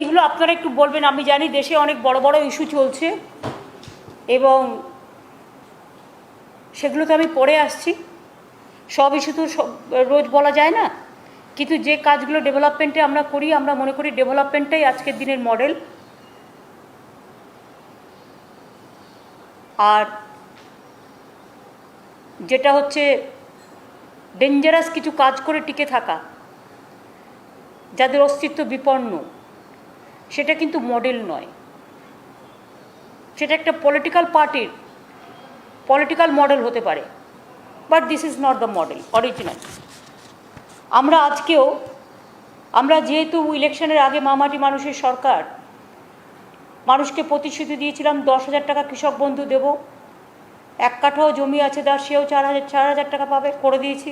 এগুলো আপনারা একটু বলবেন। আমি জানি দেশে অনেক বড় বড় ইস্যু চলছে এবং সেগুলোতে আমি পরে আসছি। সব ইস্যু তো রোজ বলা যায় না, কিন্তু যে কাজগুলো ডেভেলপমেন্টে আমরা করি, আমরা মনে করি ডেভেলপমেন্টটাই আজকের দিনের মডেল। আর যেটা হচ্ছে ডেঞ্জারাস কিছু কাজ করে টিকে থাকা, যাদের অস্তিত্ব বিপন্ন, সেটা কিন্তু মডেল নয়। সেটা একটা পলিটিক্যাল পার্টির পলিটিক্যাল মডেল হতে পারে, but this is not the model original. আমরা যেহেতু ইলেকশনের আগে মামাটি মানুষের সরকার, মানুষকে প্রতিশ্রুতি দিয়েছিলাম 10,000 টাকা কৃষক বন্ধু দেব, 1 কাঠাও জমি আছে তার সেও 4,000 টাকা পাবে, করে দিয়েছি,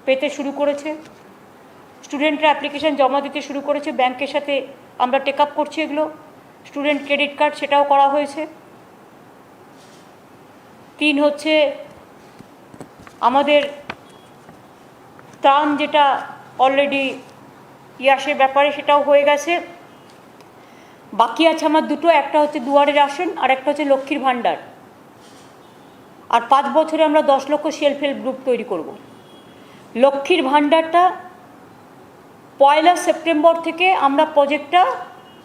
পেতে শুরু করেছে। স্টুডেন্টরা অ্যাপ্লিকেশান জমা দিতে শুরু করেছে, ব্যাংকের সাথে আমরা টেক আপ করছি এগুলো। স্টুডেন্ট ক্রেডিট কার্ড সেটাও করা হয়েছে। 3 হচ্ছে আমাদের ত্রাণ, যেটা অলরেডি ইয়াসের ব্যাপারে সেটাও হয়ে গেছে। বাকি আছে আমার দুটো, একটা হচ্ছে দুয়ারে রাশন আর একটা হচ্ছে লক্ষ্মীর ভাণ্ডার। আর 5 বছরে আমরা 10 লক্ষ সেলফ হেল্প গ্রুপ তৈরি করব। লক্ষ্মীর ভাণ্ডারটা 1 সেপ্টেম্বর থেকে আমরা প্রজেক্টটা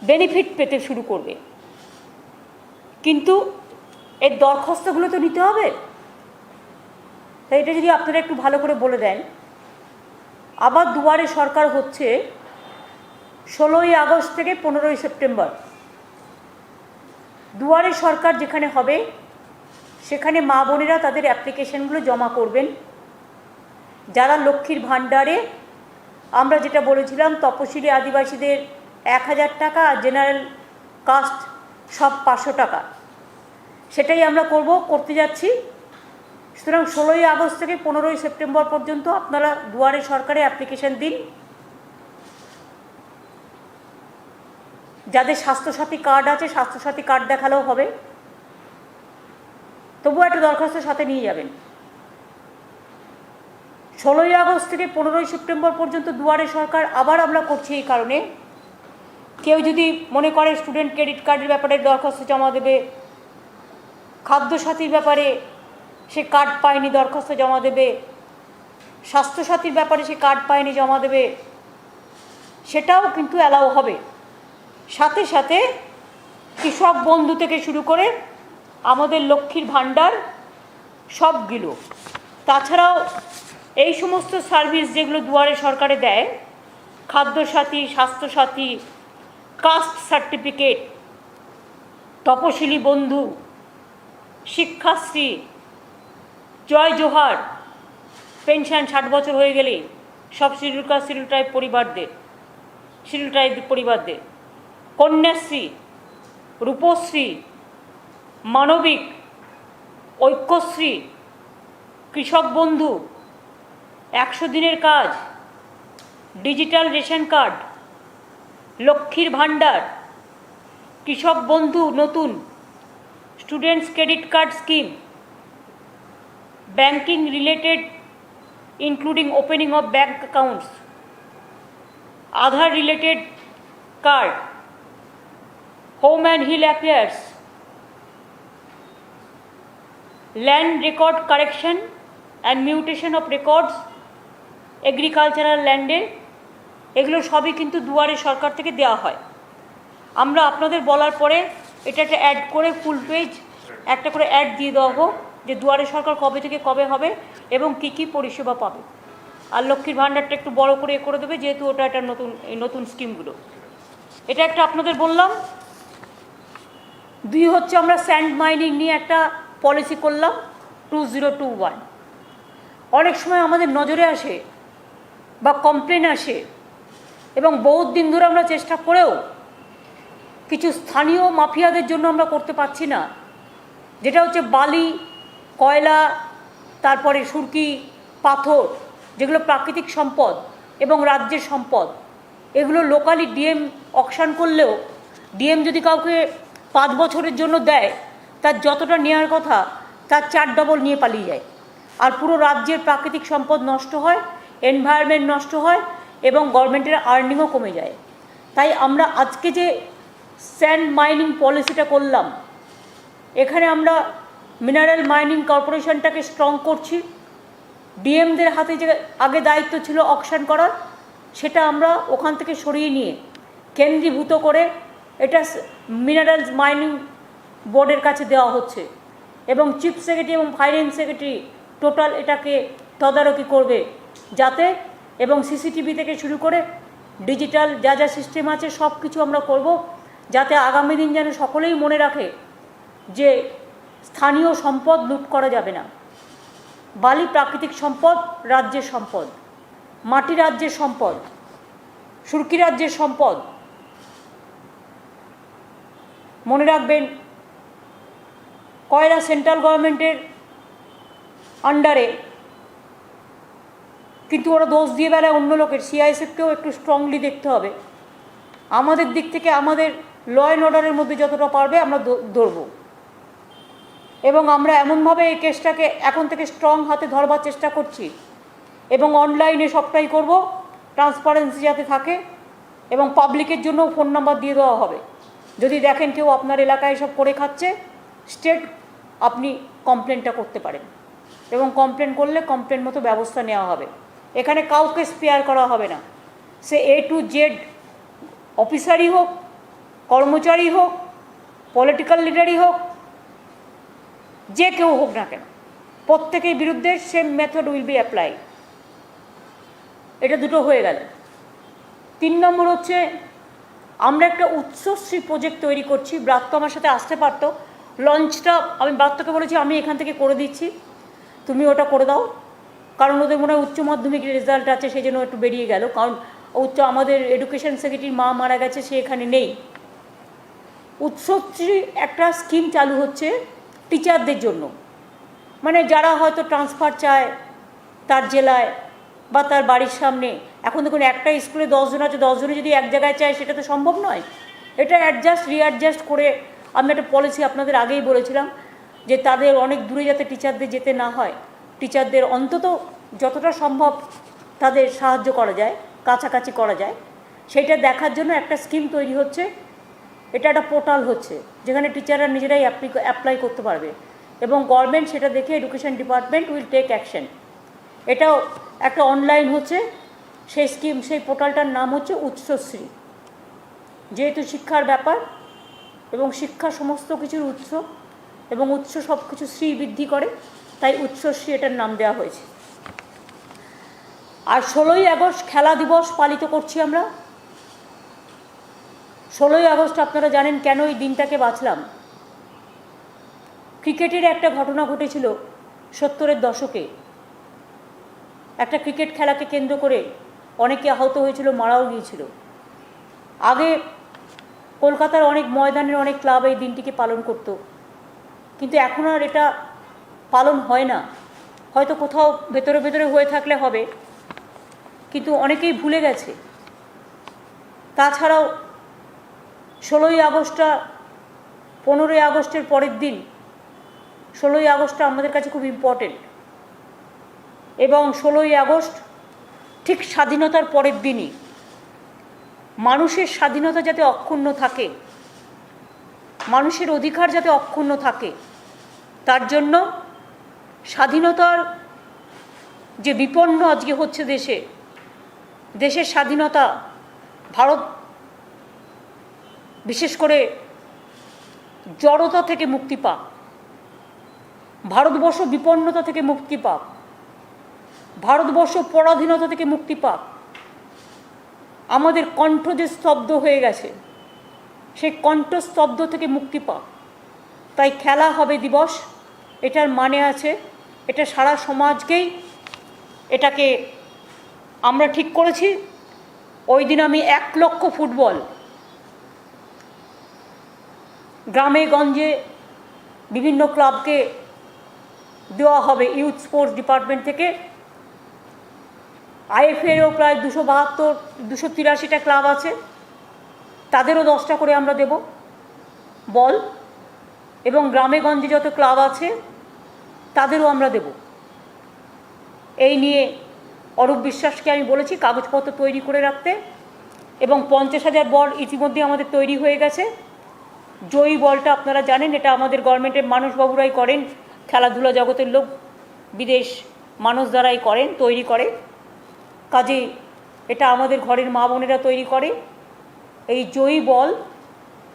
বেনিফিট পেতে শুরু করবে, কিন্তু এর দরখাস্তগুলো তো নিতে হবে। তাই এটা যদি আপনারা একটু ভালো করে বলে দেন। আবার দুয়ারে সরকার হচ্ছে 16ই আগস্ট থেকে 15ই সেপ্টেম্বর। দুয়ারে সরকার যেখানে হবে সেখানে মা বোনেরা তাদের অ্যাপ্লিকেশনগুলো জমা করবেন। যারা লক্ষ্মীর ভাণ্ডারে, আমরা যেটা বলেছিলাম তপশিলি আদিবাসীদের 1,000 টাকা আর জেনারেল কাস্ট সব 500 টাকা, সেটাই আমরা করতে যাচ্ছি। সুতরাং 16ই আগস্ট থেকে 15ই সেপ্টেম্বর পর্যন্ত আপনারা দুয়ারে সরকারে অ্যাপ্লিকেশন দিন। যাদের স্বাস্থ্যসাথী কার্ড আছে, স্বাস্থ্যসাথী কার্ড দেখালেও হবে, তবুও একটা দরখাস্ত সাথে নিয়ে যাবেন। 16ই আগস্ট থেকে 15ই সেপ্টেম্বর পর্যন্ত দুয়ারে সরকার আবার আমরা করছি এই কারণে, কেউ যদি মনে করে স্টুডেন্ট ক্রেডিট কার্ডের ব্যাপারে দরখাস্ত জমা দেবে, খাদ্যসাথীর ব্যাপারে সে কার্ড পায়নি দরখাস্ত জমা দেবে, স্বাস্থ্যসাথীর ব্যাপারে সে কার্ড পায়নি জমা দেবে, সেটাও কিন্তু অ্যালাউ হবে। সাথে সাথে কৃষক বন্ধু থেকে শুরু করে আমাদের লক্ষ্মীর ভাণ্ডার সবগুলো, তাছাড়াও এই সমস্ত সার্ভিস যেগুলো দুয়ারে সরকারে দেয়, খাদ্যসাথী, স্বাস্থ্যসাথী, কাস্ট সার্টিফিকেট, তপশিলি বন্ধু, শিক্ষাশ্রী, জয় জোহার, পেনশন 60 বছর হয়ে গেলে সব শিডিউল কাস্ট শিডিউল ট্রাইব পরিবারদের, কন্যাশ্রী, রূপশ্রী, মানবিক, ঐক্যশ্রী, কৃষক বন্ধু, 100 দিনের কাজ, ডিজিটাল রেশন কার্ড, লক্ষ্মীর ভাণ্ডার, কৃষক বন্ধু নতুন, students credit card scheme, banking related including opening of bank accounts, Aadhaar related card, home and hill affairs, land record correction and mutation of records agricultural ল্যান্ডে, এগুলো সবই কিন্তু দুয়ারে সরকার থেকে দেওয়া হয়। আমরা আপনাদের বলার পরে এটা একটা অ্যাড করে ফুল পেজ একটা করে অ্যাড দিয়ে দেওয়া হোক যে দুয়ারে সরকার কবে থেকে কবে হবে এবং কী কী পরিষেবা পাবে। আর লক্ষ্মীর ভাণ্ডারটা একটু বড় করে করে দেবে, যেহেতু ওটা একটা নতুন স্কিমগুলো, এটা একটা আপনাদের বললাম। 2 হচ্ছে আমরা স্যান্ড মাইনিং নিয়ে একটা পলিসি করলাম 2021। অনেক সময় আমাদের নজরে আসে বা কমপ্লেন আসে এবং বহুত দিন ধরে আমরা চেষ্টা করেও কিছু স্থানীয় মাফিয়াদের জন্য আমরা করতে পারছি না, যেটা হচ্ছে বালি, কয়লা, তারপরে সুরকি, পাথর, যেগুলো প্রাকৃতিক সম্পদ এবং রাজ্যের সম্পদ। এগুলো লোকালি ডিএম অকশন করলেও ডিএম যদি কাউকে 5 বছরের জন্য দেয়, তার যতটা নেওয়ার কথা তার 4 ডবল নিয়ে পালিয়ে যায়। আর পুরো রাজ্যের প্রাকৃতিক সম্পদ নষ্ট হয়, এনভায়রনমেন্ট নষ্ট হয় এবং গভর্নমেন্টের আর্নিংও কমে যায়। তাই আমরা আজকে যে স্যান্ড মাইনিং পলিসিটা করলাম, এখানে আমরা মিনারেল মাইনিং কর্পোরেশনটাকে স্ট্রং করছি। ডিএমদের হাতে যে আগে দায়িত্ব ছিল অকশন করার, সেটা আমরা ওখান থেকে সরিয়ে নিয়ে কেন্দ্রীভূত করে এটা মিনারেলস মাইনিং বোর্ডের কাছে দেওয়া হচ্ছে এবং চিফ সেক্রেটারি এবং ফাইন্যান্স সেক্রেটারি টোটাল এটাকে তদারকি করবে যাতে, এবং সিসিটিভি থেকে শুরু করে ডিজিটাল যা যা সিস্টেম আছে সব কিছু আমরা করব যাতে আগামী দিন যেন সকলেই মনে রাখে যে স্থানীয় সম্পদ লুট করা যাবে না। বালি প্রাকৃতিক সম্পদ, রাজ্যের সম্পদ, মাটি রাজ্যের সম্পদ, সুরকি রাজ্যের সম্পদ। মনে রাখবেন, কয়লা সেন্ট্রাল গভর্নমেন্টের আন্ডারে, কিন্তু ওরা দোষ দিয়ে বেলায় অন্য লোকের। সিআইএসএফকেও একটু স্ট্রংলি দেখতে হবে। আমাদের দিক থেকে আমাদের ল অ্যান্ড অর্ডারের মধ্যে যতটা পারবে আমরা ধরব, এবং আমরা এমনভাবে এই কেসটাকে এখন থেকে স্ট্রং হাতে ধরবার চেষ্টা করছি এবং অনলাইনে সবটাই করব, ট্রান্সপারেন্সি যাতে থাকে, এবং পাবলিকের জন্য ফোন নাম্বার দিয়ে দেওয়া হবে। যদি দেখেন কেউ আপনার এলাকায় সব করে খাচ্ছে, স্টেট আপনি কমপ্লেনটা করতে পারেন, এবং কমপ্লেন করলে কমপ্লেন মতো ব্যবস্থা নেওয়া হবে। এখানে কাউকে স্পেয়ার করা হবে না, সে A to Z অফিসারই হোক, কর্মচারী হোক, পলিটিক্যাল লিডারই হোক, যে কেউ হোক না কেন, প্রত্যেকের বিরুদ্ধে same method will be apply. এটা দুটো হয়ে গেল। 3 নম্বর হচ্ছে, আমরা একটা উৎসশ্রী প্রজেক্ট তৈরি করছি। ব্রাত্য আমার সাথে আসতে পারতো, লঞ্চটা আমি ব্রাত্যকে বলেছি আমি এখান থেকে করে দিচ্ছি, তুমি ওটা করে দাও, কারণ ওদের মনে হয় উচ্চ মাধ্যমিকের রেজাল্ট আছে, সেই জন্য একটু বেরিয়ে গেল। কারণ আমাদের এডুকেশন সেক্রেটারির মা মারা গেছে, সে এখানে নেই। উৎসশ্রী একটা স্কিম চালু হচ্ছে টিচারদের জন্য, মানে যারা হয়তো ট্রান্সফার চায় তার জেলায় বা তার বাড়ির সামনে। এখন দেখুন, একটা স্কুলে 10 জন আছে, 10 জনে যদি এক জায়গায় চায় সেটা তো সম্ভব নয়। এটা রিঅ্যাডজাস্ট করে আমি একটা পলিসি আপনাদের আগেই বলেছিলাম যে তাদের অনেক দূরে যাতে টিচারদের যেতে না হয়, টিচারদের অন্তত যতটা সম্ভব তাদের সাহায্য করা যায়, কাছাকাছি করা যায়, সেটা দেখার জন্য একটা স্কিম তৈরি হচ্ছে। এটা একটা পোর্টাল হচ্ছে যেখানে টিচাররা নিজেরাই অ্যাপ্লাই করতে পারবে, এবং গভর্নমেন্ট সেটা দেখে education department will take action. এটাও একটা অনলাইন হচ্ছে সেই স্কিম, সেই পোর্টালটার নাম হচ্ছে উৎসশ্রী। যেহেতু শিক্ষার ব্যাপার এবং শিক্ষা সমস্ত কিছুর উৎস, এবং উৎস সব কিছু শ্রী বৃদ্ধি করে, তাই উৎসশ্রী এটার নাম দেওয়া হয়েছে। আর 16ই আগস্ট খেলা দিবস পালিত করছি আমরা। 16ই আগস্ট আপনারা জানেন কেন এই দিনটাকে বাছলাম। ক্রিকেটের একটা ঘটনা ঘটেছিল 70-এর দশকে। একটা ক্রিকেট খেলাকে কেন্দ্র করে অনেকে আহত হয়েছিল, মারাও গিয়েছিল। আগে কলকাতার অনেক ময়দানের অনেক ক্লাব এই দিনটিকে পালন করত, কিন্তু এখন আর এটা পালন হয় না। হয়তো কোথাও ভেতরে ভেতরে হয়ে থাকলে হবে, কিন্তু অনেকেই ভুলে গেছে। তাছাড়াও 16ই আগস্টটা 15ই আগস্টের পরের দিন। 16ই আগস্টটা আমাদের কাছে খুব ইম্পর্টেন্ট, এবং 16ই আগস্ট ঠিক স্বাধীনতার পরের দিনই। মানুষের স্বাধীনতা যাতে অক্ষুণ্ণ থাকে, মানুষের অধিকার যাতে অক্ষুণ্ণ থাকে, তার জন্য স্বাধীনতার যে বিপন্ন আজকে হচ্ছে দেশের স্বাধীনতা, ভারত বিশেষ করে জড়তা থেকে মুক্তি পাক, ভারতবর্ষ বিপন্নতা থেকে মুক্তি পাক, ভারতবর্ষ পরাধীনতা থেকে মুক্তি পাক। আমাদের কণ্ঠ যে স্তব্ধ হয়ে গেছে, সেই কণ্ঠস্তব্ধ থেকে মুক্তি পাক। তাই খেলা হবে দিবস, এটার মানে আছে, এটা সারা সমাজকেই এটাকে আমরা ঠিক করেছি। ওই দিন আমি 1 লক্ষ ফুটবল গ্রামে গঞ্জে বিভিন্ন ক্লাবকে দেওয়া হবে ইউথ স্পোর্টস ডিপার্টমেন্ট থেকে। আইএফএরও প্রায় 283টা ক্লাব আছে, তাদেরও 10টা করে আমরা দেব বল, এবং গ্রামে গঞ্জে যত ক্লাব আছে তাদেরও আমরা দেব। এই নিয়ে অরূপ বিশ্বাসকে আমি বলেছি কাগজপত্র তৈরি করে রাখতে, এবং 50,000 বল ইতিমধ্যে আমাদের তৈরি হয়ে গেছে। জয়ী বলটা আপনারা জানেন, এটা আমাদের গভর্নমেন্টের মানুষবাবুরাই করেন, খেলাধুলা জগতের লোক, বিদেশ মানুষ দ্বারাই করেন, তৈরি করে। কাজেই এটা আমাদের ঘরের মা বোনেরা তৈরি করে। এই জয়ী বল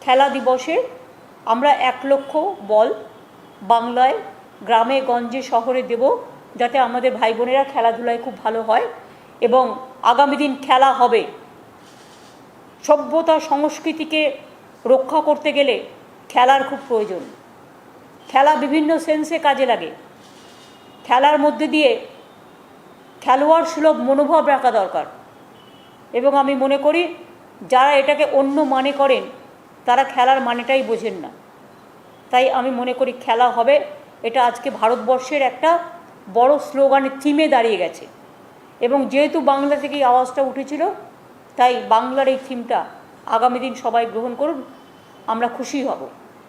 খেলা দিবসে আমরা 1 লক্ষ বল বাংলায় গ্রামে গঞ্জে শহরে দেব, যাতে আমাদের ভাই বোনেরা খেলাধুলায় খুব ভালো হয় এবং আগামী দিন খেলা হবে। সভ্যতা সংস্কৃতিকে রক্ষা করতে গেলে খেলার খুব প্রয়োজন। খেলা বিভিন্ন সেন্সে কাজে লাগে। খেলার মধ্যে দিয়ে খেলোয়াড় সুলভ মনোভাব রাখা দরকার এবং আমি মনে করি যারা এটাকে অন্য মানে করেন তারা খেলার মানেটাই বোঝেন না। তাই আমি মনে করি খেলা হবে, এটা আজকে ভারতবর্ষের একটা বড় স্লোগানের থিমে দাঁড়িয়ে গেছে এবং যেহেতু বাংলা থেকেই আওয়াজটা উঠেছিল, তাই বাংলার এই থিমটা আগামী দিন সবাই গ্রহণ করুন, আমরা খুশি হব।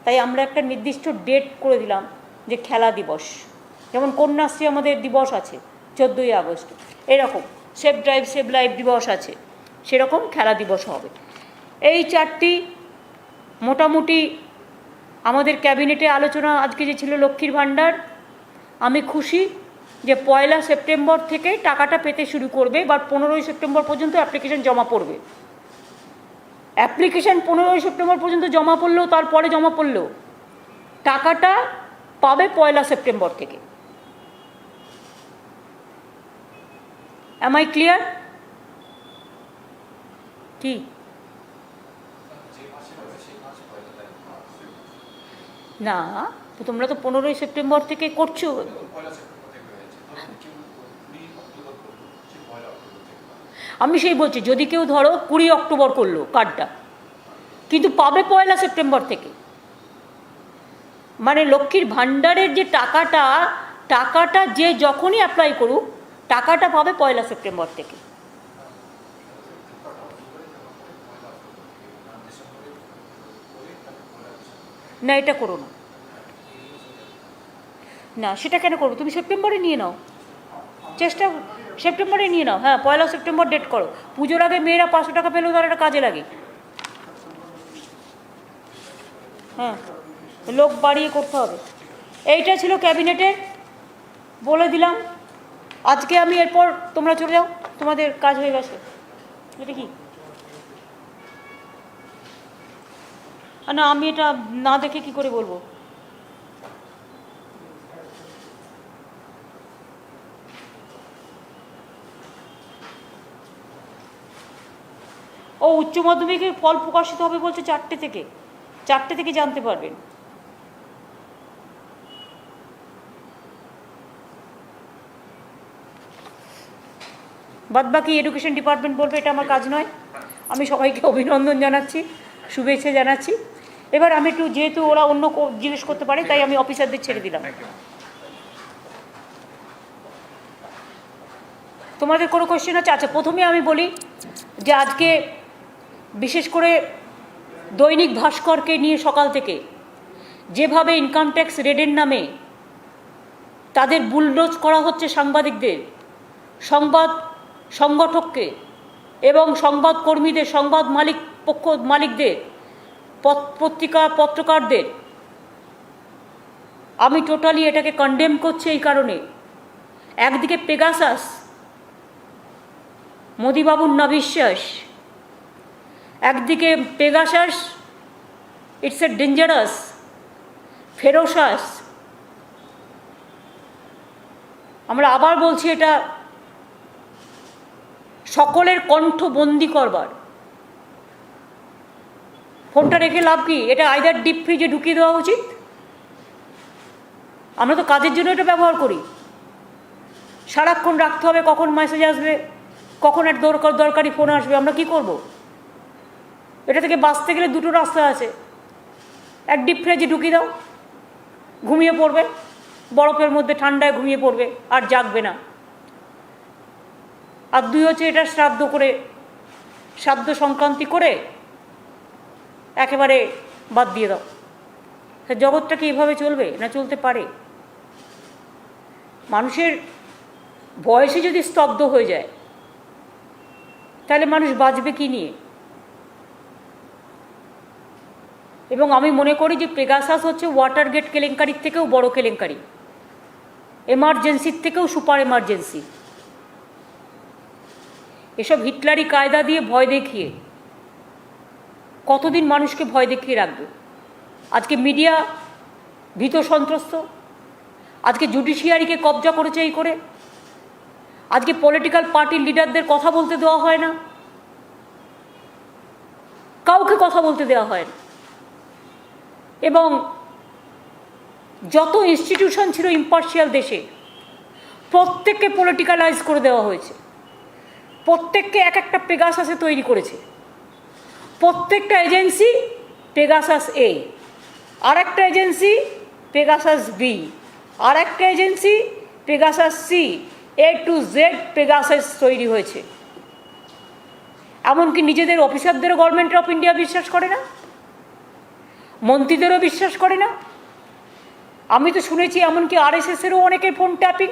তাই আমরা একটা নির্দিষ্ট ডেট করে দিলাম যে খেলা দিবস, যেমন কন্যাশ্রী আমাদের দিবস আছে 14ই আগস্ট, এরকম সেভ ড্রাইভ সেভ লাইফ দিবস আছে, সেরকম খেলা দিবস হবে। এই 4টি মোটামুটি আমাদের ক্যাবিনেটে আলোচনা আজকে যে ছিল লক্ষ্মীর ভাণ্ডার, আমি খুশি যে 1 সেপ্টেম্বর থেকে টাকাটা পেতে শুরু করবে, বা 15ই সেপ্টেম্বর পর্যন্ত অ্যাপ্লিকেশন জমা পড়বে। অ্যাপ্লিকেশন 15ই সেপ্টেম্বর পর্যন্ত জমা পড়লেও, তারপরে জমা পড়লেও টাকাটা পাবে 1 সেপ্টেম্বর থেকে। Am I clear? কি না, তোমরা তো 15ই সেপ্টেম্বর থেকে করছো। আমি সেই বলছি, যদি কেউ ধরো 20 অক্টোবর করলো কার্ডটা, কিন্তু পাবে 1 সেপ্টেম্বর থেকে। মানে লক্ষ্মীর ভাণ্ডারের যে টাকাটা যে যখনই অ্যাপ্লাই করুক টাকাটা পাবে 1 সেপ্টেম্বর থেকে। না, এটা করো না, না সেটা কেন করবো? তুমি সেপ্টেম্বরে নিয়ে নাও, চেষ্টা সেপ্টেম্বরে নিয়ে নাও। হ্যাঁ, 1 সেপ্টেম্বর ডেট করো। পুজোর আগে মেয়েরা 500 টাকা পেলেও তার একটা কাজে লাগে। হ্যাঁ, লোক বাড়িয়ে করতে হবে। এইটা ছিল ক্যাবিনেটের, বলে দিলাম। আজকে আমি এরপর তোমরা চলে যাও, তোমাদের কাজ হয়ে গেছে। এটা কি না, আমি এটা না দেখে কি করে বলবো? ও উচ্চ মাধ্যমিকের ফল প্রকাশিত হবে বলছে 4টে থেকে জানতে পারবেন। বাদবাকি এডুকেশন ডিপার্টমেন্ট বলবে, এটা আমার কাজ নয়। আমি সবাইকে অভিনন্দন জানাচ্ছি, শুভেচ্ছা জানাচ্ছি। এবার আমি একটু, যেহেতু ওরা অন্য জিজ্ঞেস করতে পারে, তাই আমি অফিসারদের ছেড়ে দিলাম। তোমাদের কোনো কোয়েশ্চেন আছে? আচ্ছা, প্রথমে আমি বলি যে আজকে বিশেষ করে দৈনিক ভাস্করকে নিয়ে সকাল থেকে যেভাবে ইনকাম ট্যাক্স রেডের নামে তাদের বুলডোজ করা হচ্ছে সাংবাদিকদের, সংবাদ সংগঠককে এবং সংবাদকর্মীদের, সংবাদ মালিকদের, পত্রকারদের, আমি টোটালি এটাকে কন্ডেম করছি। এই কারণে একদিকে পেগাসাস, মোদিবাবুর নাবিশ্বাস, একদিকে Pegasus, it's a dangerous, ferocious. আমরা আবার বলছি, এটা সকলের কণ্ঠ বন্দি করবার। ফোনটা রেখে লাভ কি? এটা আইদার ডিপ ফ্রিজে ঢুকিয়ে দেওয়া উচিত। আমরা তো কাজের জন্য এটা ব্যবহার করি, সারাক্ষণ রাখতে হবে, কখন মেসেজ আসবে, কখন এক দরকারি ফোন আসবে, আমরা কি করব? এটা থেকে বাঁচতে গেলে 2টো রাস্তা আছে। এক, ডিপ ফ্রিজে ঢুকিয়ে দাও, ঘুমিয়ে পড়বে, বরফের মধ্যে ঠান্ডায় ঘুমিয়ে পড়বে, আর জাগবে না। আর 2 হচ্ছে এটা শ্রাদ্ধ সংক্রান্তি করে একেবারে বাদ দিয়ে দাও। জগৎটা কি এভাবে চলবে? না চলতে পারে? মানুষের বয়সে যদি স্তব্ধ হয়ে যায়, তাহলে মানুষ বাঁচবে কি নিয়ে? এবং আমি মনে করি যে পেগাসাস হচ্ছে ওয়াটারগেট কেলেঙ্কারির থেকেও বড় কেলেঙ্কারি, এমার্জেন্সির থেকেও সুপার এমার্জেন্সি। এসব হিটলারি কায়দা দিয়ে ভয় দেখিয়ে কতদিন মানুষকে ভয় দেখিয়ে রাখবে? আজকে মিডিয়া ভীত সন্ত্রস্ত, আজকে জুডিশিয়ারিকে কবজা করেছে এই করে, আজকে পলিটিক্যাল পার্টির লিডারদের কথা বলতে দেওয়া হয় না, কাউকে কথা বলতে দেওয়া হয় না। এবং যত ইনস্টিটিউশন ছিল ইম্পার্শিয়াল দেশে, প্রত্যেককে পলিটিক্যালাইজ করে দেওয়া হয়েছে, প্রত্যেককে এক একটা পেগাসাসে তৈরি করেছে। প্রত্যেকটা এজেন্সি পেগাসাস এ, আর একটা এজেন্সি পেগাসাস বি, আর একটা agency Pegasus C, A to Z Pegasus তৈরি হয়েছে। এমনকি নিজেদের অফিসারদেরও গভর্নমেন্ট অফ ইন্ডিয়া বিশ্বাস করে না, মন্ত্রীদেরও বিশ্বাস করে না। আমি তো শুনেছি এমনকি আরএসএসেরও অনেকের ফোন ট্যাপিং,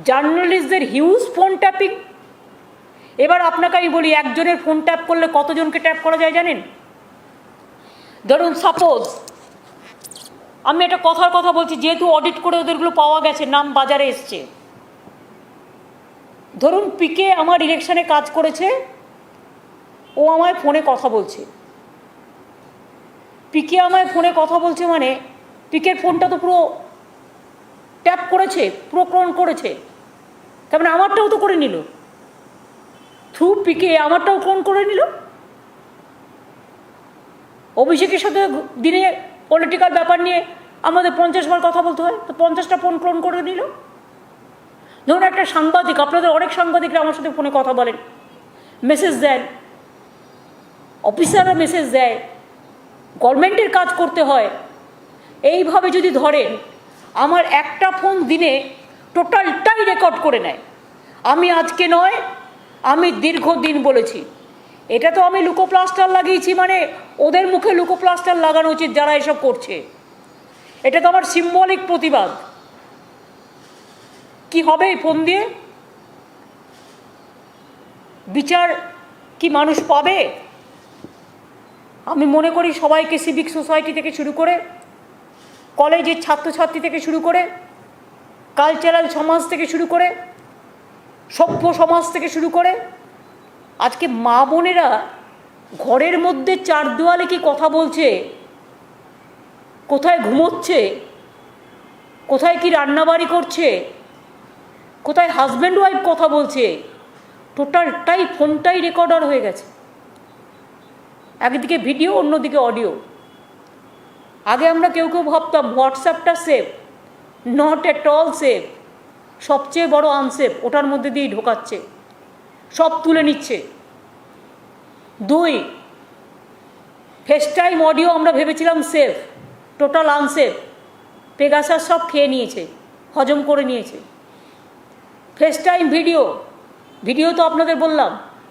জার্নালিস্টদের হিউজ ফোন ট্যাপিং। এবার আপনাকে আমি বলি, একজনের ফোন ট্যাপ করলে কতজনকে ট্যাপ করা যায় জানেন? ধরুন সাপোজ আমি একটা কথার কথা বলছি, যেহেতু অডিট করে ওদেরগুলো পাওয়া গেছে, নাম বাজারে এসছে। ধরুন পিকে আমার ইলেকশনে কাজ করেছে, ও আমায় ফোনে কথা বলছে। পিকে আমায় ফোনে কথা বলছে মানে পিকের ফোনটা তো পুরো ট্যাপ করেছে, পুরো ক্লোন করেছে, তার মানে আমারটাও তো করে নিল, থ্রু পিকে আমারটাও ক্লোন করে নিল। অভিষেকের সাথে দিনে পলিটিক্যাল ব্যাপার নিয়ে আমাদের 50 বার কথা বলতে হয়, তো 50টা ফোন ক্লোন করে নিল। ধরুন একটা সাংবাদিক, আপনাদের অনেক সাংবাদিকরা আমার সাথে ফোনে কথা বলেন, মেসেজ দেন, অফিসাররা মেসেজ দেয়, গভর্নমেন্টের কাজ করতে হয়। এইভাবে যদি ধরেন, আমার একটা ফোন দিনে টোটালটাই রেকর্ড করে নেয়। আমি আজকে নয়, আমি দীর্ঘদিন বলেছি, এটা তো আমি লুকোপ্লাস্টার লাগিয়েছি, মানে ওদের মুখে লুকোপ্লাস্টার লাগানো উচিত যারা এসব করছে। এটা তো আমার সিম্বলিক প্রতিবাদ। কি হবে এই ফোন দিয়ে? বিচার কি মানুষ পাবে? আমি মনে করি সবাইকে, সিভিক সোসাইটি থেকে শুরু করে, কলেজের ছাত্রছাত্রী থেকে শুরু করে, কালচারাল সমাজ থেকে শুরু করে, সভ্য সমাজ থেকে শুরু করে, আজকে মা বোনেরা ঘরের মধ্যে চার দেওয়ালে কি কথা বলছে, কোথায় ঘুমোচ্ছে, কোথায় কি রান্নাবাড়ি করছে, কোথায় হাজব্যান্ড ওয়াইফ কথা বলছে, টোটালটাই ফোনটাই রেকর্ডার হয়ে গেছে। একদিকে ভিডিও, অন্যদিকে অডিও। আগে আমরা কেউ কেউ ভাবতাম হোয়াটসঅ্যাপটা safe, not at all safe, সবচেয়ে বড় আনসেফ, ওটার মধ্যে দিয়েই ঢোকাচ্ছে, সব তুলে নিচ্ছে। 2, ফেস টাইম অডিও আমরা ভেবেছিলাম সেফ, টোটাল আনসেফ। পেগাসাস সব খেয়ে নিয়েছে, হজম করে নিয়েছে। ফেস টাইম ভিডিও, ভিডিও তো আপনাদের বললাম,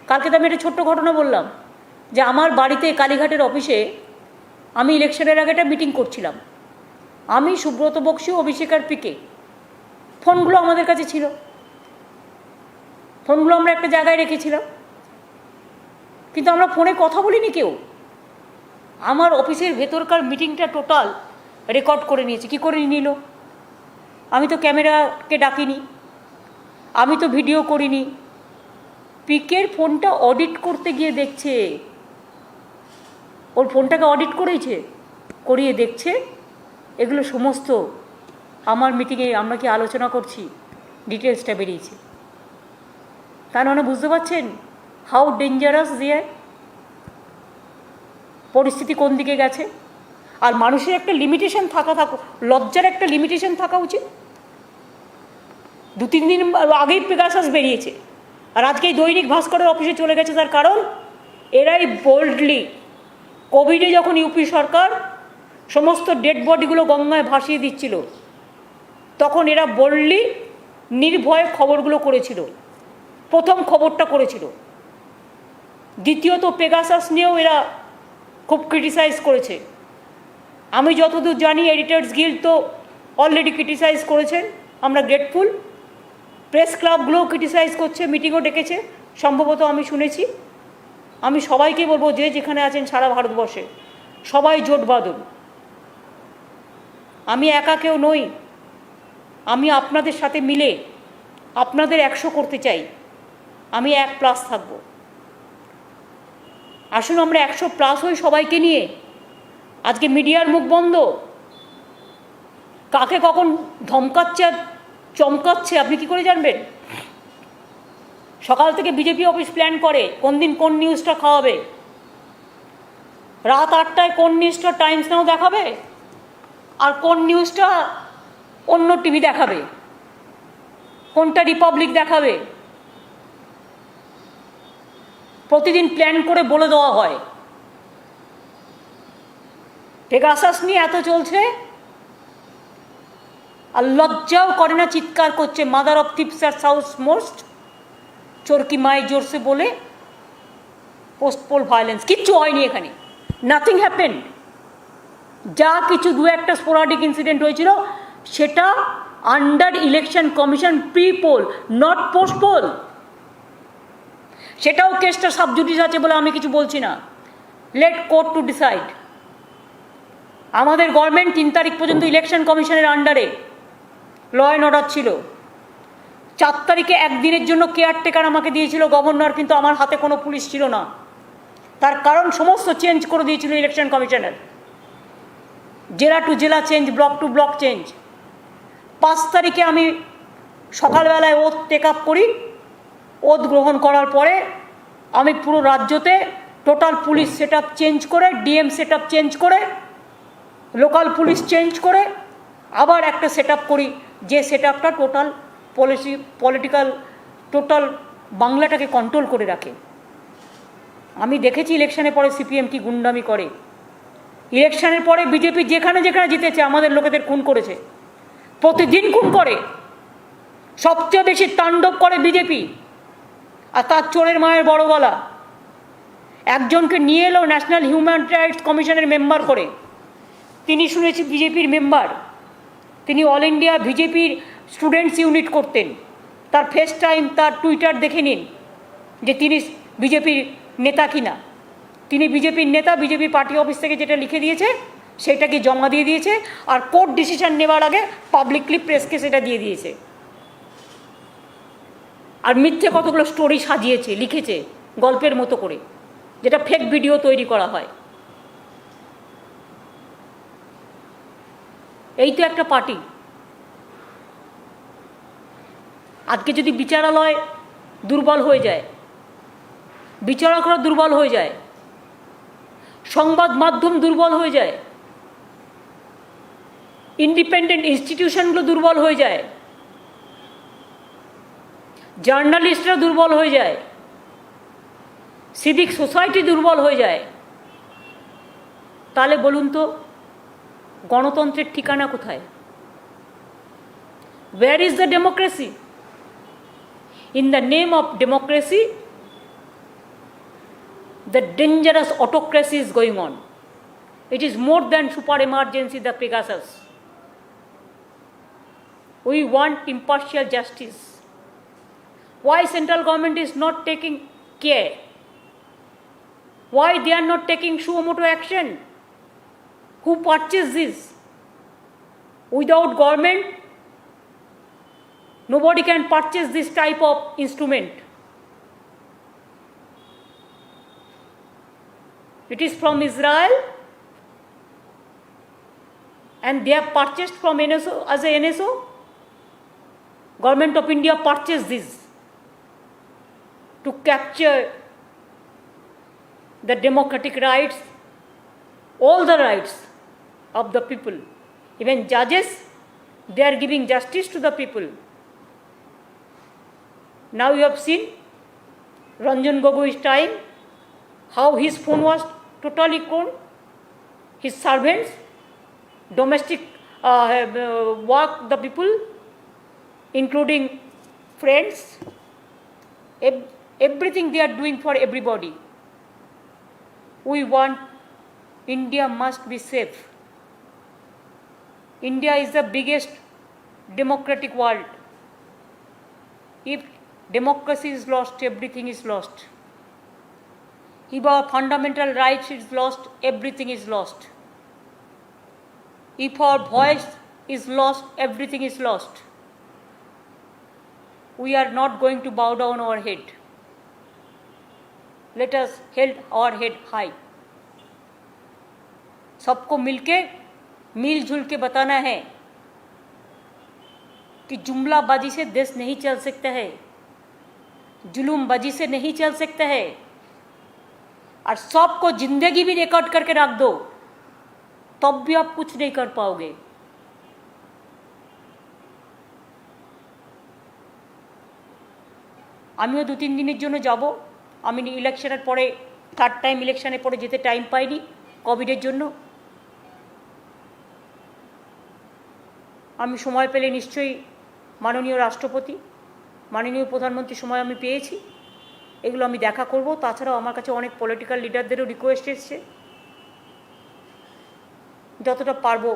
কালকে তো আমি একটা ছোট্ট ঘটনা বললাম যে আমার বাড়িতে কালীঘাটের অফিসে আমি ইলেকশনের আগে একটা মিটিং করছিলাম, আমি, সুব্রত বক্সী, অভিষেক আর পিকে। ফোনগুলো আমাদের কাছে ছিল, ফোনগুলো আমরা একটা জায়গায় রেখেছিলাম, কিন্তু আমরা ফোনে কথা বলিনি কেউ। আমার অফিসের ভেতরকার মিটিংটা টোটাল রেকর্ড করে নিয়েছে। কী করে নিল? আমি তো ক্যামেরাকে ডাকিনি, আমি তো ভিডিও করিনি। পিকের ফোনটা অডিট করতে গিয়ে দেখছে, ওর ফোনটাকে অডিট করিয়ে দেখছে এগুলো সমস্ত আমার মিটিংয়ে আমরা কি আলোচনা করছি ডিটেলসটা বেরিয়েছে। তার মানে বুঝতে পারছেন হাউ ডেঞ্জারাস দিয়ে পরিস্থিতি কোন দিকে গেছে। আর মানুষের একটা লিমিটেশন লজ্জার একটা লিমিটেশন থাকা উচিত। 2-3 দিন আগেই পেগাসাস বেরিয়েছে, আর আজকেই দৈনিক ভাস্করের অফিসে চলে গেছে। তার কারণ এরাই বোল্ডলি, কোভিডে যখন ইউপি সরকার সমস্ত ডেড বডিগুলো গঙ্গায় ভাসিয়ে দিচ্ছিল, তখন এরা বোল্ডলি নির্ভয়ে খবরগুলো করেছিল। প্রথম খবরটা করেছিল। দ্বিতীয়ত পেগাসাস নিয়েও এরা খুব ক্রিটিসাইজ করেছে। আমি যতদূর জানি এডিটার্স গিল্ড তো অলরেডি ক্রিটিসাইজ করেছেন, আমরা গ্রেটফুল। প্রেস ক্লাবগুলোও ক্রিটিসাইজ করছে, মিটিংও ডেকেছে সম্ভবত, আমি শুনেছি। আমি সবাইকে বলবো, যে যেখানে আছেন সারা ভারতবর্ষে সবাই জোট বাঁধুন। আমি একা কেউ নই, আমি আপনাদের সাথে মিলে আপনাদের 100 করতে চাই। আমি 1+ থাকবো। আসুন আমরা 100+ হই সবাইকে নিয়ে। আজকে মিডিয়ার মুখ বন্ধ, কাকে কখন ধমকাচ্ছে আর চমকাচ্ছে আপনি কি করে জানবেন? সকাল থেকে বিজেপি অফিস প্ল্যান করে কোন দিন কোন নিউজটা খাওয়াবে। রাত 8টায় কোন নিউজটা টাইমস নাও দেখাবে আর কোন নিউজটা অন্য টিভি দেখাবে, কোনটা রিপাবলিক দেখাবে, প্রতিদিন প্ল্যান করে বলে দেওয়া হয়। পেগাসাস নিয়ে এত চলছে আর লজ্জাও করে না, চিৎকার করছে মাদার অফ থিপস আর সাউথ মোস্ট, চোরকি মাই জোরসে বলে পোস্ট পোল ভায়োলেন্স। কিচ্ছু হয়নি এখানে, নাথিং হ্যাপেন্ড। যা কিছু 2-1টা স্পোরাডিক ইনসিডেন্ট হয়েছিল সেটা under election commission pre poll, not post poll. সেটাও কেসটা সাবজুডিস আছে বলে আমি কিছু বলছি না, লেট কোর্ট টু ডিসাইড। আমাদের গভর্নমেন্ট 3 তারিখ পর্যন্ত ইলেকশন কমিশনের আন্ডারে ল অ্যান্ড অর্ডার ছিল। 4 তারিখে একদিনের জন্য কেয়ারটেকার আমাকে দিয়েছিল গভর্নর, কিন্তু আমার হাতে কোনো পুলিশ ছিল না। তার কারণ সমস্ত চেঞ্জ করে দিয়েছিল ইলেকশন কমিশনের, জেলা টু জেলা change, block to block change. 5 তারিখে আমি সকালবেলায় ওথ টেক আপ করি। ওথ গ্রহণ করার পরে আমি পুরো রাজ্যতে total police set up change করে, ডিএম সেট আপ চেঞ্জ করে, লোকাল পুলিশ চেঞ্জ করে আবার একটা সেট আপ করি, যে সেট আপটা টোটাল পলিটিক্যাল টোটাল বাংলাটাকে কন্ট্রোল করে রাখে। আমি দেখেছি ইলেকশনের পরে সিপিএম কি গুন্ডামি করে। ইলেকশনের পরে বিজেপি যেখানে যেখানে জিতেছে আমাদের লোকেদের খুন করেছে, প্রতিদিন খুন করে। সবচেয়ে বেশি তাণ্ডব করে বিজেপি, আর তার চোরের মায়ের বড় গলা। একজনকে নিয়ে এলো ন্যাশনাল হিউম্যান রাইটস কমিশনের মেম্বার করে, তিনি শুনেছি বিজেপির মেম্বার, তিনি অল ইন্ডিয়া বিজেপির স্টুডেন্টস ইউনিট করতেন। তার ফেস টাইম, তার টুইটার দেখে নিন যে তিনি বিজেপির নেতা কিনা। তিনি বিজেপির নেতা, বিজেপি পার্টি অফিস থেকে যেটা লিখে দিয়েছে সেটাকে জমা দিয়ে দিয়েছে, আর কোর্ট ডিসিশন নেওয়ার আগে পাবলিকলি প্রেসকে সেটা দিয়ে দিয়েছে। আর মিথ্যে কতগুলো স্টোরি সাজিয়েছে, লিখেছে গল্পের মতো করে, যেটা ফেক ভিডিও তৈরি করা হয়। এই তো একটা পার্টি। আজকে যদি বিচারালয় দুর্বল হয়ে যায়, বিচারকরা দুর্বল হয়ে যায়, সংবাদ মাধ্যম দুর্বল হয়ে যায়, ইন্ডিপেন্ডেন্ট ইনস্টিটিউশনগুলো দুর্বল হয়ে যায়, জার্নালিস্টরা দুর্বল হয়ে যায়, সিভিক সোসাইটি দুর্বল হয়ে যায়, তাহলে বলুন তো গণতন্ত্রের ঠিকানা কোথায়? Where is the democracy? In the name of democracy, the dangerous autocracy is going on. It is more than super emergency, the Pegasus. We want impartial justice. Why central government is not taking care? Why they are not taking suo motu action? Who purchased this? Without government, nobody can purchase this type of instrument. It is from Israel, and they have purchased from NSO as a NSO. Government of India purchased this to capture the democratic rights, all the rights of the people. Even judges, they are giving justice to the people. Now you have seen Ranjan Gogoi's time, how his phone was totally cloned, his servants, domestic work, the people, including friends, everything they are doing for everybody. We want India must be safe. India is the biggest democratic world. If democracy is lost, everything is lost. If our fundamental rights is lost, everything is lost. If our voice is lost, everything is lost. We are not going to bow down our head. Let us hold our head high. सबको मिलके मिलजुल के बताना है कि जुमलाबाजी से देश नहीं चल सकता है, जुलूमबाजी से नहीं चल सकता है। और सबको जिंदगी भी रिकॉर्ड करके रख दो तब भी आप कुछ नहीं कर पाओगे। আমিও 2-3 দিনের জন্য যাব। আমি ইলেকশনের পরে থার্ড টাইম ইলেকশনের পরে যেতে টাইম পাইনি কোভিডের জন্য। আমি সময় পেলে নিশ্চয়ই মাননীয় রাষ্ট্রপতি মাননীয় প্রধানমন্ত্রীর সময় আমি পেয়েছি, এগুলো আমি দেখা করব। তাছাড়াও আমার কাছে অনেক পলিটিক্যাল লিডারদেরও রিকোয়েস্ট এসছে, যতটা পারবো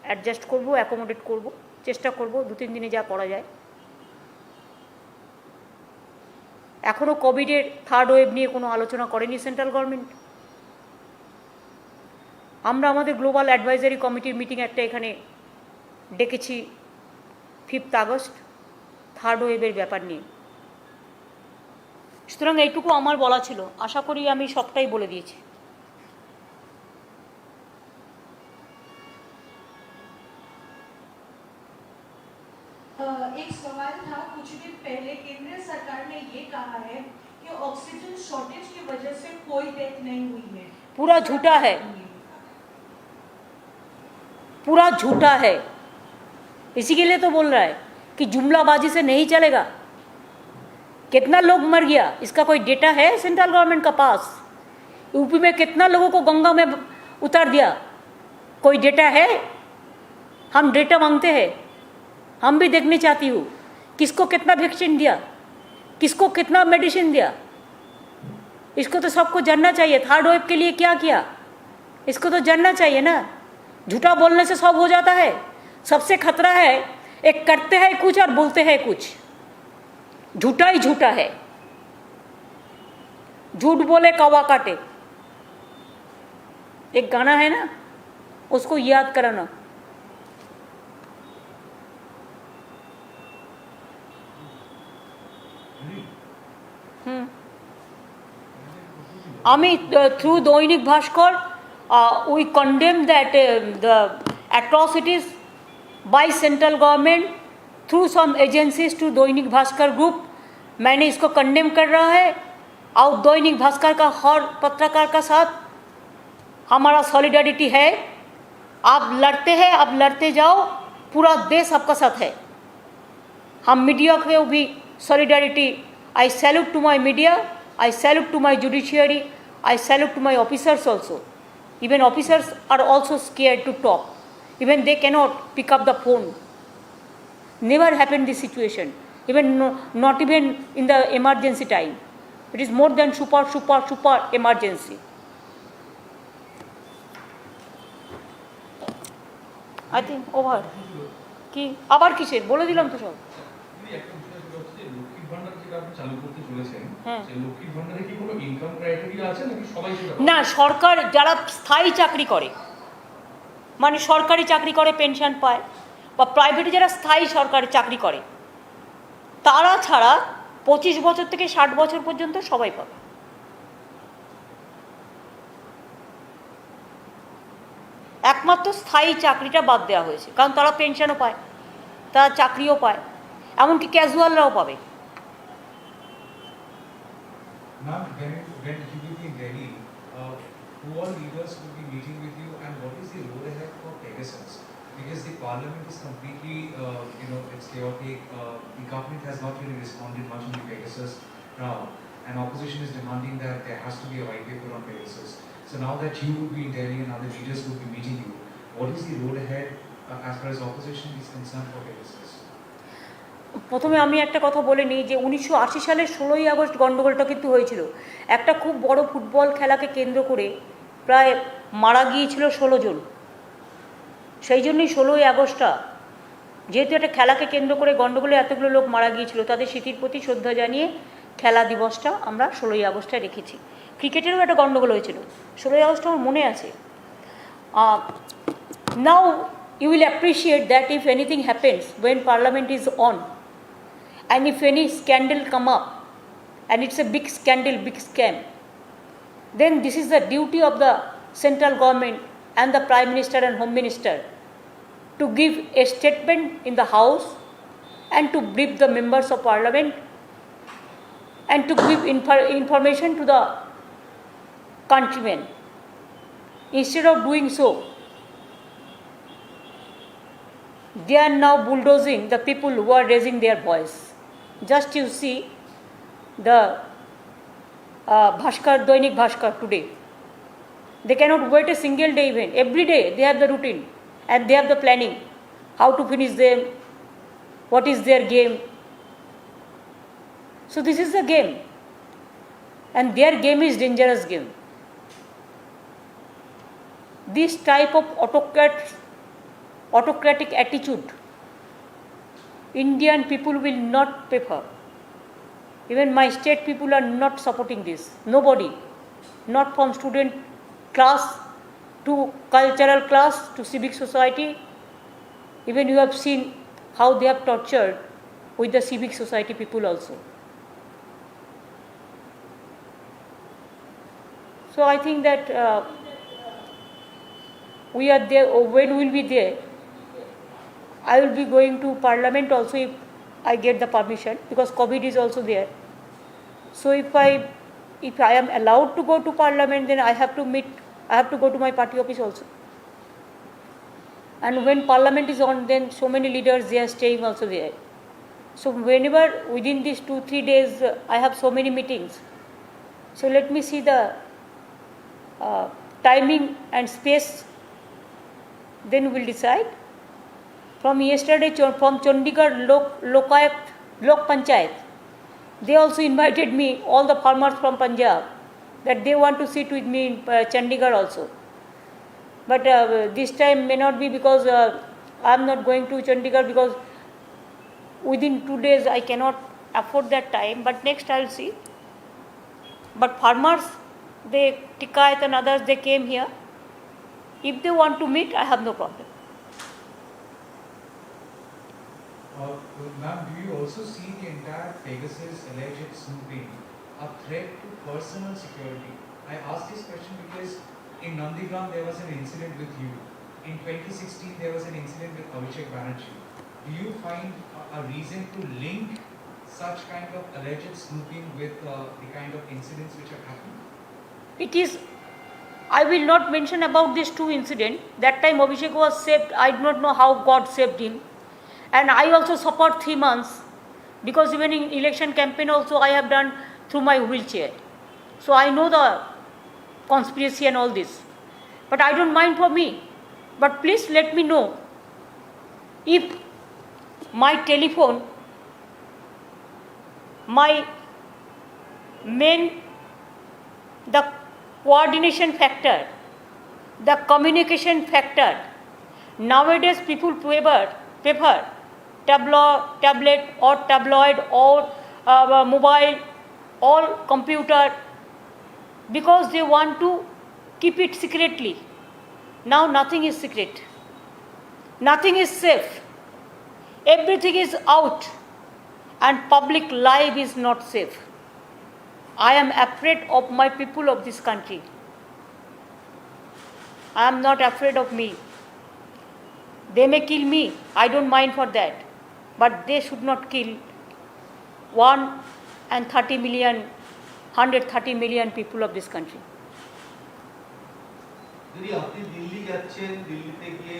অ্যাডজাস্ট করব, অ্যাকোমোডেট করব, চেষ্টা করব 2-3 দিনে যা করা যায়। এখনও কোভিডের থার্ড ওয়েভ নিয়ে কোনো আলোচনা করেনি সেন্ট্রাল গভর্নমেন্ট। আমরা আমাদের গ্লোবাল অ্যাডভাইজারি কমিটির মিটিং একটা এখানে ডেকেছি 5 আগস্ট থার্ড ওয়েভের ব্যাপার নিয়ে। সুতরাং এইটুকু আমার বলা ছিল, আশা করি আমি সবটাই বলে দিয়েছি। एक सवाल था, कुछ दिन पहले केंद्र सरकार ने ये कहा है कि ऑक्सीजन शॉर्टेज की वजह से कोई डेथ नहीं हुई है। पूरा झूठा है, पूरा झूठा है। इसी के लिए तो बोल रहा है कि जुमलाबाजी से नहीं चलेगा। कितना लोग मर गया इसका कोई डेटा है सेंट्रल गवर्नमेंट का पास? यूपी में कितना लोगों को गंगा में उतार दिया, कोई डेटा है? हम डेटा मांगते हैं, हम भी देखनी चाहती हूँ किसको कितना वैक्सीन दिया, किसको कितना मेडिसिन दिया। इसको तो सबको जानना चाहिए। थर्ड वेव के लिए क्या किया इसको तो जानना चाहिए ना। झूठा बोलने से सब हो जाता है। सबसे खतरा है एक करते हैं कुछ और बोलते हैं कुछ। झूठा ही झूठा है। झूठ बोले कौवा काटे, एक गाना है ना, उसको याद कराना। আমি through Dainik Bhaskar we condemn that the atrocities by central government through some agencies to Dainik Bhaskar group. मैंने इसको कंडेम कर रहा है और दैनिक भास्कर का हर पत्रकार का साथ हमारा सॉलिडारिटी है। आप लड़ते हैं, आप लड़ते जाओ, पूरा देश आपका साथ है। हम मीडिया को भी solidarity. I salute to my media, I salute to my judiciary, I salute to my officers also. Even officers are also scared to talk. Even they cannot pick up the phone. Never happened this situation. Even not even in the emergency time. It is more than super emergency. I think over. কি আবার কিসের বলে দিলাম তো সব। না, সরকার যারা স্থায়ী চাকরি করে, মানে সরকারি চাকরি করে পেনশন পায়, বা প্রাইভেটে যারা স্থায়ী সরকারি চাকরি করে, তারা ছাড়া 25 বছর থেকে 60 বছর পর্যন্ত সবাই পাবে। একমাত্র স্থায়ী চাকরিটা বাদ দেওয়া হয়েছে, কারণ তারা পেনশনও পায়, তারা চাকরিও পায়, এমনকি ক্যাজুয়ালরাও পাবে। Ma'am, when you will be in Delhi, who all leaders will be meeting with you, and what is the road ahead for Pegasus? Because the parliament is completely, it's chaotic. The government has not really responded much on the Pegasus now, and opposition is demanding that there has to be a white paper on Pegasus. So now that you will be in Delhi and other leaders will be meeting you, what is the road ahead as far as opposition is concerned for Pegasus? প্রথমে আমি একটা কথা বলে নিই যে 1980 সালের 16ই August গণ্ডগোলটা কিন্তু হয়েছিল। একটা খুব বড় ফুটবল খেলাকে কেন্দ্র করে প্রায় মারা গিয়েছিল 16 জন। সেই জন্যই 16ই আগস্টটা, যেহেতু একটা খেলাকে কেন্দ্র করে গণ্ডগোলে এতগুলো লোক মারা গিয়েছিল, তাদের স্মৃতির প্রতি শ্রদ্ধা জানিয়ে খেলা দিবসটা আমরা 16ই আগস্টে রেখেছি। ক্রিকেটেরও একটা গণ্ডগোল হয়েছিল 16ই আগস্ট আমার মনে আছে। নাও you will appreciate that if anything happens when parliament is on and if any scandal come up and it's a big scandal, big scam, then this is the duty of the central government and the prime minister and home minister to give a statement in the house and to brief the members of parliament and to give information to the countrymen. Instead of doing so, they are now bulldozing the people who are raising their voice. Just you see the Bhaskar, Doinik Bhaskar today. They cannot wait a single day even. Every day they have the routine and they have the planning, how to finish them, what is their game. So this is the game. And their game is dangerous game. This type of autocratic attitude, Indian people will not prefer. Even my state people are not supporting this. Nobody. Not from student class to cultural class to civic society. Even you have seen how they have tortured with the civic society people also. So I think that we are there, or when we will be there, I will be going to parliament also if I get the permission, because COVID is also there. So if I am allowed to go to parliament, then I have to go to my party office also. And when parliament is on, then so many leaders, they are staying also there. So whenever within these 2-3 days I have so many meetings. So let me see the timing and space, then we will decide. From yesterday, from Chandigarh Lok Panchayat, they also invited me, all the farmers from Punjab, that they want to sit with me in Chandigarh also. But this time may not be, because I am not going to Chandigarh, because within 2 days I cannot afford that time, but next I will see. But farmers, they, Tikayat and others, they came here. If they want to meet, I have no problem. Ma'am, do you also see the entire Pegasus alleged snooping a threat to personal security? I ask this question because in Nandigram there was an incident with you. In 2016 there was an incident with Abhishek Banerjee. Do you find a reason to link such kind of alleged snooping with the kind of incidents which have happened? It is, I will not mention about these two incidents. That time Abhishek was saved. I do not know how God saved him. And I also suffered 3 months, because even in election campaign also I have done through my wheelchair. So I know the conspiracy and all this. But I don't mind for me. But please let me know if my telephone, my main, the coordination factor, the communication factor, nowadays people prefer tablet or tabloid or mobile or computer, because they want to keep it secretly. Now nothing is secret. Nothing is safe. Everything is out, and public life is not safe. I am afraid of my people of this country. I am not afraid of me. They may kill me, I don't mind for that. But they should not kill 130 million people of this country. যদি আপনি দিল্লি যাচ্ছেন, দিল্লিতে গিয়ে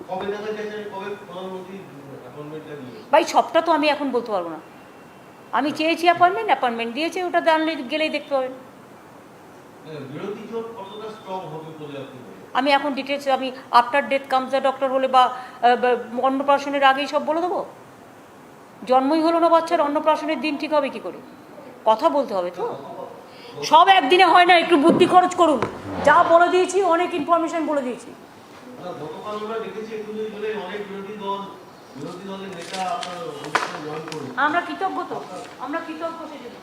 কবে নাগাদ যাচ্ছেন, কবে প্রধানমন্ত্রী অ্যাপয়েন্টমেন্টটা নিয়ে? ভাই সবটা তো আমি এখন বলতে পারবো না। আমি চেয়েছি অ্যাপয়েন্টমেন্ট দিয়েছে, ওটা জানলে গেলেই দেখতে পাবেন। বিরোধী জোট কতটা স্ট্রং হবে বলে আপনি বলেন? আমি এখন ডিটেলস, আমি after death comes the doctor হলে বা অন্নপ্রাশনের আগেই সব বলে দেবো? জন্মই হলো না বাচ্চার, অন্নপ্রাশনের দিন ঠিক হবে কি করে? কথা বলতে হবে তো, সব একদিনে হয় না, একটু বুদ্ধি খরচ করুন। যা বলে দিয়েছি, অনেক ইনফরমেশন বলে দিয়েছি। গতকাল আমরা দেখেছি 21 জুলাই অনেক বিরোধী দলের নেতা আপনার অনুষ্ঠানে জয়েন করেছে। আমরা কৃতজ্ঞ তো, আমরা কৃতজ্ঞ সেজন্য।